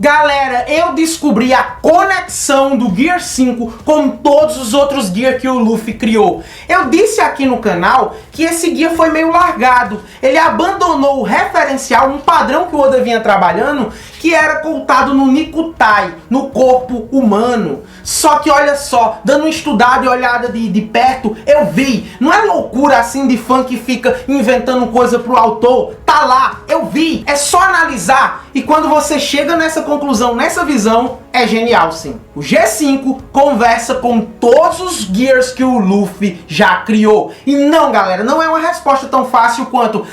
Galera, eu descobri a conexão do Gear 5 com todos os outros Gear que o Luffy criou. Eu disse aqui no canal que esse Gear foi meio largado. Ele abandonou o referencial, um padrão que o Oda vinha trabalhando, que era contado no Nikutai, no corpo humano. Só que olha só, dando uma estudada e olhada de perto, eu vi. Não é loucura assim de fã que fica inventando coisa pro autor. Tá lá, eu vi. É só analisar. E quando você chega nessa conclusão, nessa visão, é genial sim. O G5 conversa com todos os Gears que o Luffy já criou. E não, galera, não é uma resposta tão fácil quanto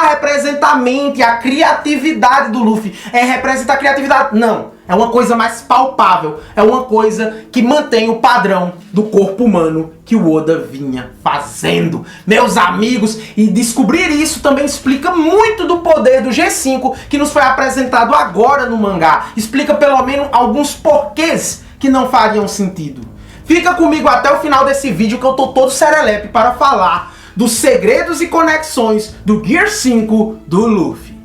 representa a mente, a criatividade do Luffy. Representa a criatividade. Não. É uma coisa mais palpável. É uma coisa que mantém o padrão do corpo humano que o Oda vinha fazendo. Meus amigos, e descobrir isso também explica muito do poder do G5 que nos foi apresentado agora no mangá. Explica pelo menos alguns porquês que não fariam sentido. Fica comigo até o final desse vídeo que eu tô todo serelepe para falar dos segredos e conexões do Gear 5 do Luffy.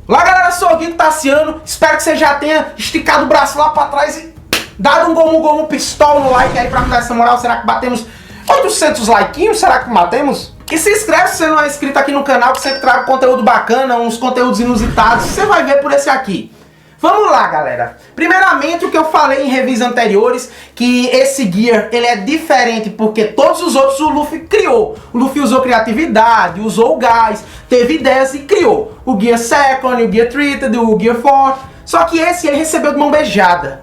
Olá galera, sou o Guido Tassiano, espero que você já tenha esticado o braço lá pra trás e dado um gomo pistola no like aí pra me dar essa moral. Será que batemos 800 likeinhos? Será que batemos? E se inscreve se você não é inscrito aqui no canal, que sempre trago conteúdo bacana, uns conteúdos inusitados, você vai ver por esse aqui. Vamos lá, galera. Primeiramente, o que eu falei em reviews anteriores, que esse Gear, ele é diferente porque todos os outros o Luffy criou. O Luffy usou criatividade, usou o gás, teve ideias e criou. O Gear Second, o Gear Treated, o Gear 4. Só que esse ele recebeu de mão beijada.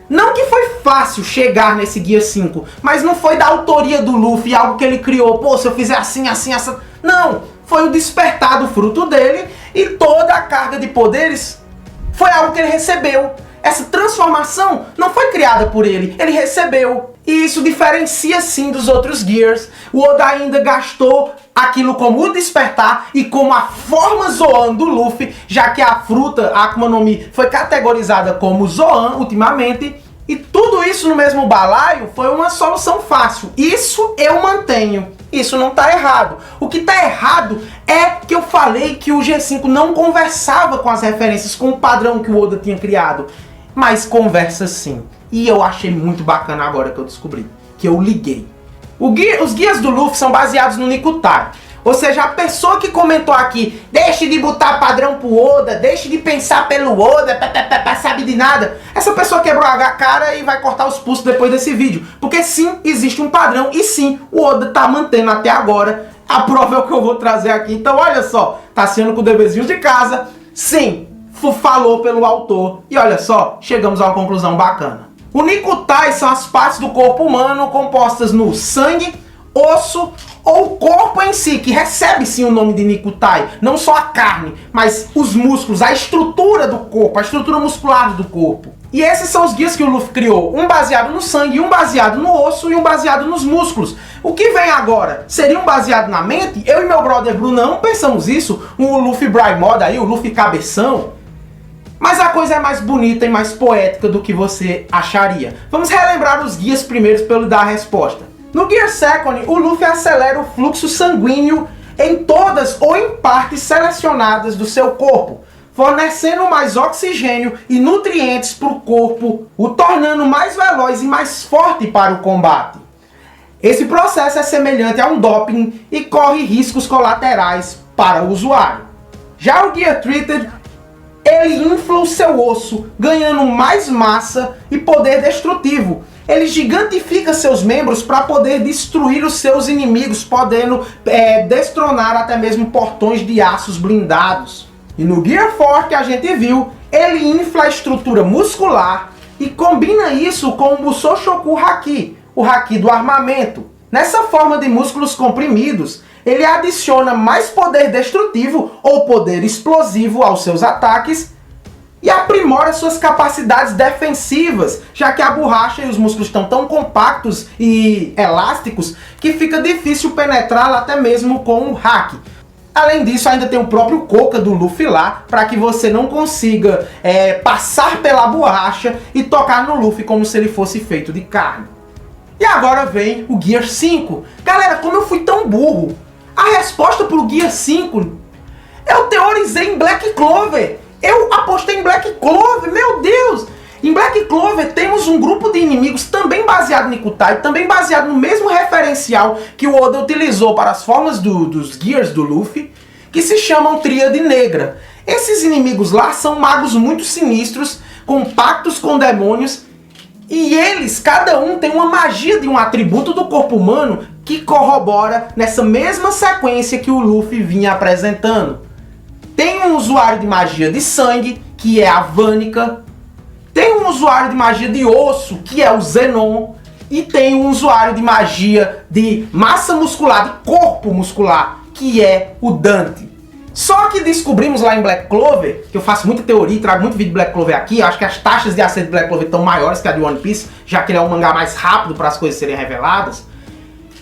Não que foi fácil chegar nesse Gear 5, mas não foi da autoria do Luffy, algo que ele criou. Pô, se eu fizer assim, assim, assim... Não, foi o despertar do fruto dele e toda a carga de poderes foi algo que ele recebeu. Essa transformação não foi criada por ele, ele recebeu. E isso diferencia sim dos outros Gears. O Oda ainda gastou aquilo como o despertar e como a forma Zoan do Luffy, já que a fruta, a Akuma no Mi, foi categorizada como Zoan ultimamente. E tudo isso no mesmo balaio foi uma solução fácil. Isso eu mantenho. Isso não está errado. O que está errado é que eu falei que o G5 não conversava com as referências, com o padrão que o Oda tinha criado. Mas conversa sim. E eu achei muito bacana agora que eu descobri. Que eu liguei. Os guias do Luffy são baseados no Nikutai. Ou seja, a pessoa que comentou aqui, deixe de botar padrão pro Oda, deixe de pensar pelo Oda, sabe de nada. Essa pessoa quebrou a cara e vai cortar os pulsos depois desse vídeo. Porque sim, existe um padrão e sim, o Oda tá mantendo até agora. A prova é o que eu vou trazer aqui. Então olha só, tá sendo com o deverzinho de casa. Sim, falou pelo autor. E olha só, chegamos a uma conclusão bacana. O Nikutai são as partes do corpo humano compostas no sangue, osso ou corpo em si, que recebe sim o nome de Nikutai, não só a carne, mas os músculos, a estrutura do corpo, a estrutura muscular do corpo. E esses são os guias que o Luffy criou, um baseado no sangue, um baseado no osso e um baseado nos músculos. O que vem agora? Seria um baseado na mente? Eu e meu brother Brunão pensamos isso, o Luffy Bright Moda aí, o Luffy Cabeção. Mas a coisa é mais bonita e mais poética do que você acharia. Vamos relembrar os guias primeiros para eu dar a resposta. No Gear Second, o Luffy acelera o fluxo sanguíneo em todas ou em partes selecionadas do seu corpo, fornecendo mais oxigênio e nutrientes para o corpo, o tornando mais veloz e mais forte para o combate. Esse processo é semelhante a um doping e corre riscos colaterais para o usuário. Já o Gear Treated, ele infla o seu osso, ganhando mais massa e poder destrutivo. Ele gigantifica seus membros para poder destruir os seus inimigos, podendo destronar até mesmo portões de aços blindados. E no Gear 4 que a gente viu, ele infla a estrutura muscular e combina isso com o Musoshoku Haki, o Haki do armamento. Nessa forma de músculos comprimidos, ele adiciona mais poder destrutivo ou poder explosivo aos seus ataques e aprimora suas capacidades defensivas, já que a borracha e os músculos estão tão compactos e elásticos que fica difícil penetrá-la até mesmo com um hack. Além disso, ainda tem o próprio Koka do Luffy lá, para que você não consiga passar pela borracha e tocar no Luffy como se ele fosse feito de carne. E agora vem o Gear 5. Galera, como eu fui tão burro, A resposta pro Gear 5, eu teorizei em Black Clover. Eu apostei em Black Clover, meu Deus! Em Black Clover temos um grupo de inimigos também baseado em Kutai, também baseado no mesmo referencial que o Oda utilizou para as formas dos Gears do Luffy, que se chamam Tríade Negra. Esses inimigos lá são magos muito sinistros, com pactos com demônios, e eles, cada um tem uma magia de um atributo do corpo humano que corrobora nessa mesma sequência que o Luffy vinha apresentando. Tem um usuário de magia de sangue, que é a Vanica. Tem um usuário de magia de osso, que é o Zenon. E tem um usuário de magia de massa muscular, de corpo muscular, que é o Dante. Só que descobrimos lá em Black Clover, que eu faço muita teoria e trago muito vídeo de Black Clover aqui, acho que as taxas de aceito de Black Clover estão maiores que a de One Piece, já que ele é um mangá mais rápido para as coisas serem reveladas.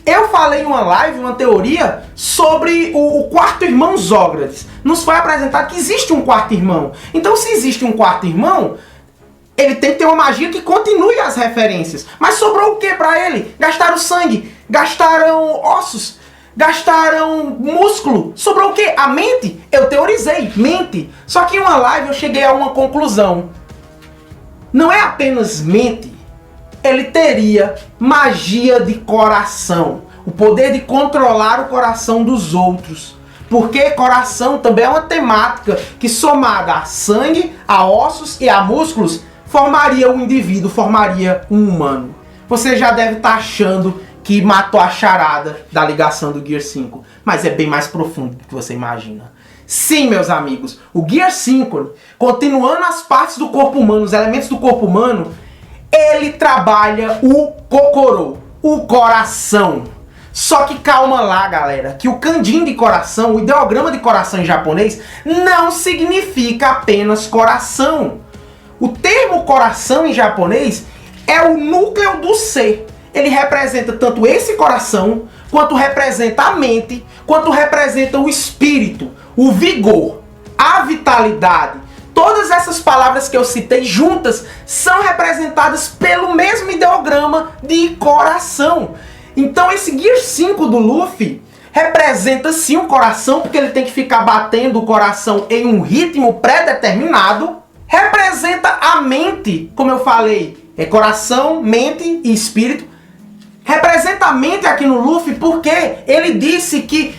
Eu falei em uma live, uma teoria, sobre o quarto irmão Zógrades. Nos foi apresentado que existe um quarto irmão. Então, se existe um quarto irmão, ele tem que ter uma magia que continue as referências. Mas sobrou o que pra ele? Gastaram sangue, gastaram ossos, gastaram músculo. Sobrou o que? A mente? Eu teorizei, mente. Só que em uma live eu cheguei a uma conclusão. Não é apenas mente. Ele teria magia de coração. O poder de controlar o coração dos outros. Porque coração também é uma temática que, somada a sangue, a ossos e a músculos, formaria um indivíduo, formaria um humano. Você já deve estar achando que matou a charada da ligação do Gear 5. Mas é bem mais profundo do que você imagina. Sim, meus amigos, o Gear 5, continuando as partes do corpo humano, os elementos do corpo humano, ele trabalha o Kokoro, o coração. Só que calma lá, galera, que o kanjin de coração, o ideograma de coração em japonês, não significa apenas coração. O termo coração em japonês é o núcleo do ser. Ele representa tanto esse coração, quanto representa a mente, quanto representa o espírito, o vigor, a vitalidade. Todas essas palavras que eu citei juntas são representadas pelo mesmo ideograma de coração. Então esse Gear 5 do Luffy representa sim um coração, porque ele tem que ficar batendo o coração em um ritmo pré-determinado. Representa a mente, como eu falei, é coração, mente e espírito. Representa a mente aqui no Luffy porque ele disse que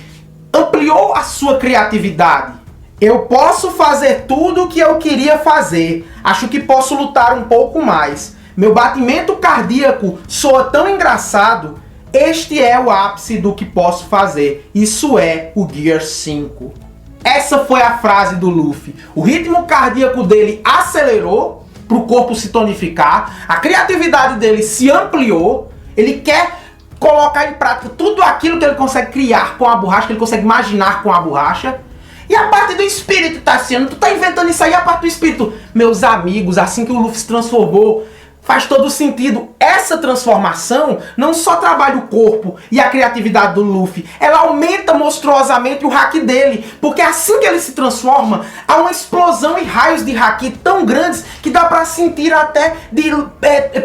ampliou a sua criatividade. Eu posso fazer tudo o que eu queria fazer. Acho que posso lutar um pouco mais. Meu batimento cardíaco soa tão engraçado. Este é o ápice do que posso fazer. Isso é o Gear 5. Essa foi a frase do Luffy. O ritmo cardíaco dele acelerou para o corpo se tonificar. A criatividade dele se ampliou. Ele quer colocar em prática tudo aquilo que ele consegue criar com a borracha, que ele consegue imaginar com a borracha. E a parte do espírito, Tassiano? Tu tá inventando isso aí, a parte do espírito. Meus amigos, assim que o Luffy se transformou, faz todo sentido. Essa transformação não só trabalha o corpo e a criatividade do Luffy, ela aumenta monstruosamente o haki dele. Porque assim que ele se transforma, há uma explosão e raios de haki tão grandes que dá pra sentir até de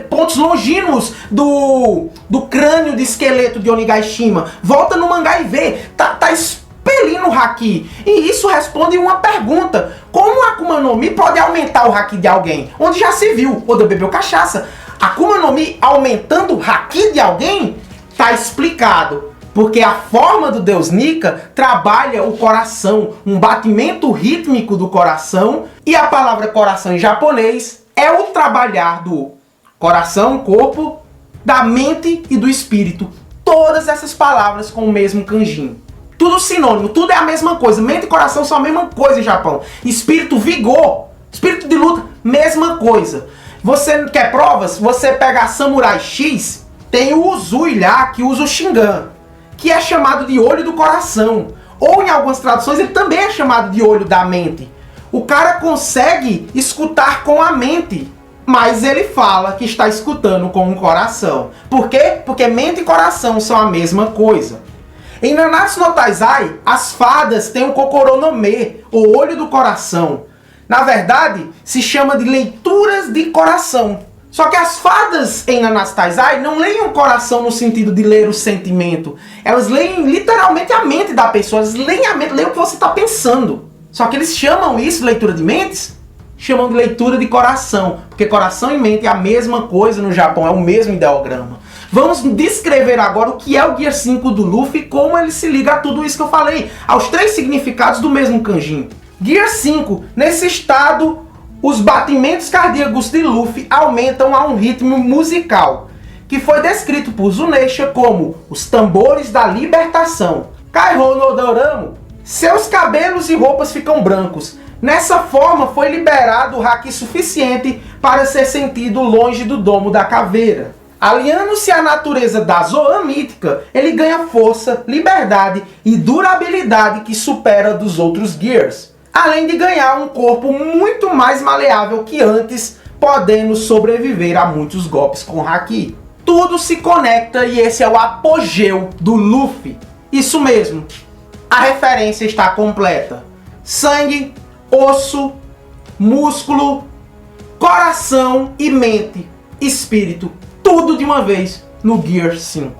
pontos longínquos do crânio de esqueleto de Onigashima. Volta no mangá e vê, tá expelindo o haki. E isso responde uma pergunta: como a Akuma no Mi pode aumentar o haki de alguém? Onde já se viu, Oda bebeu cachaça. Akuma no Mi aumentando o haki de alguém? Tá explicado. Porque a forma do Deus Nika trabalha o coração, um batimento rítmico do coração, e a palavra coração em japonês é o trabalhar do coração, corpo, da mente e do espírito. Todas essas palavras com o mesmo kanjin. Tudo sinônimo, tudo é a mesma coisa. Mente e coração são a mesma coisa em Japão. Espírito, vigor, espírito de luta, mesma coisa. Você quer provas? Você pega a Samurai X, tem o Uzui lá, que usa o Shingan, que é chamado de olho do coração. Ou em algumas traduções ele também é chamado de olho da mente. O cara consegue escutar com a mente, mas ele fala que está escutando com o coração. Por quê? Porque mente e coração são a mesma coisa. Em Nanatsu no Taizai, as fadas têm o Kokoro no Me, o olho do coração. Na verdade, se chama de leituras de coração. Só que as fadas em Nanatsu Taizai não leem o coração no sentido de ler o sentimento. Elas leem literalmente a mente da pessoa. Elas leem a mente, leem o que você está pensando. Só que eles chamam isso, leitura de mentes, chamam de leitura de coração. Porque coração e mente é a mesma coisa no Japão, é o mesmo ideograma. Vamos descrever agora o que é o Gear 5 do Luffy e como ele se liga a tudo isso que eu falei. Aos 3 significados do mesmo kanjin. Gear 5, nesse estado, os batimentos cardíacos de Luffy aumentam a um ritmo musical, que foi descrito por Zunisha como os tambores da libertação. Kaihou no Doramo, seus cabelos e roupas ficam brancos. Nessa forma foi liberado o haki suficiente para ser sentido longe do domo da caveira. Aliando-se à natureza da Zoan mítica, ele ganha força, liberdade e durabilidade que supera dos outros Gears. Além de ganhar um corpo muito mais maleável que antes, podendo sobreviver a muitos golpes com haki. Tudo se conecta e esse é o apogeu do Luffy. Isso mesmo, a referência está completa. Sangue, osso, músculo, coração e mente, espírito, tudo de uma vez no Gear 5.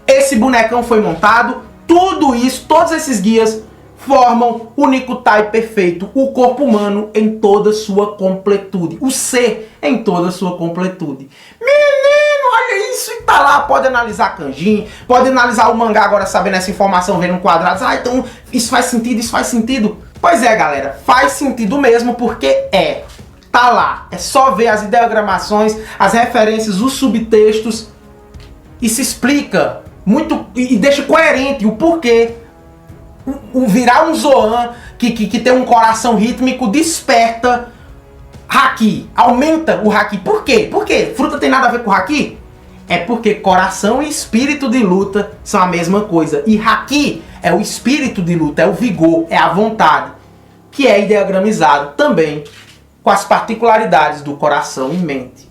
Esse bonecão foi montado, tudo isso, todos esses guias formam o Nikutai perfeito, o corpo humano em toda sua completude, o ser em toda sua completude. Menino, olha isso e tá lá, pode analisar kanjin, pode analisar o mangá agora sabendo essa informação, vendo quadrados, então isso faz sentido, isso faz sentido. Pois é, galera, faz sentido mesmo porque tá lá, é só ver as ideogramações, as referências, os subtextos e se explica muito e deixa coerente o porquê o virar um Zoan que tem um coração rítmico desperta haki, aumenta o haki. Por quê? Por quê? Fruta tem nada a ver com haki? É porque coração e espírito de luta são a mesma coisa. E haki é o espírito de luta, é o vigor, é a vontade, que é ideogramizado também com as particularidades do coração e mente.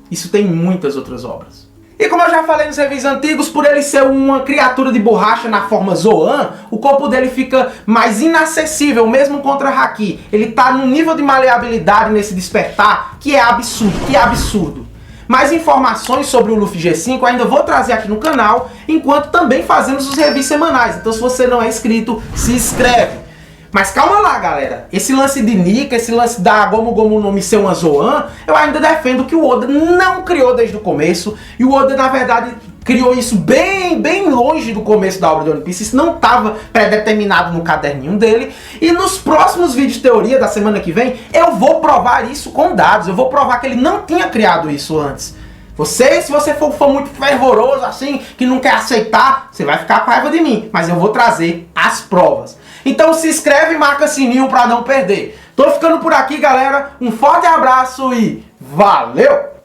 Isso tem em muitas outras obras. E como eu já falei nos reviews antigos, por ele ser uma criatura de borracha na forma Zoan, o corpo dele fica mais inacessível, mesmo contra haki. Ele está num nível de maleabilidade nesse despertar que é absurdo, Mais informações sobre o Luffy G5 eu ainda vou trazer aqui no canal, enquanto também fazemos os reviews semanais. Então se você não é inscrito, se inscreve. Mas calma lá, galera. Esse lance de Nika, esse lance da Gomu Gomu no Mi ser uma Zoan, eu ainda defendo que o Oda não criou desde o começo. E o Oda, na verdade, criou isso bem longe do começo da obra de One Piece. Isso não estava predeterminado no caderninho dele. E nos próximos vídeos de teoria da semana que vem, eu vou provar isso com dados. Eu vou provar que ele não tinha criado isso antes. Se você for muito fervoroso assim, que não quer aceitar, você vai ficar com raiva de mim. Mas eu vou trazer as provas. Então se inscreve e marca sininho para não perder. Tô ficando por aqui, galera. Um forte abraço e valeu!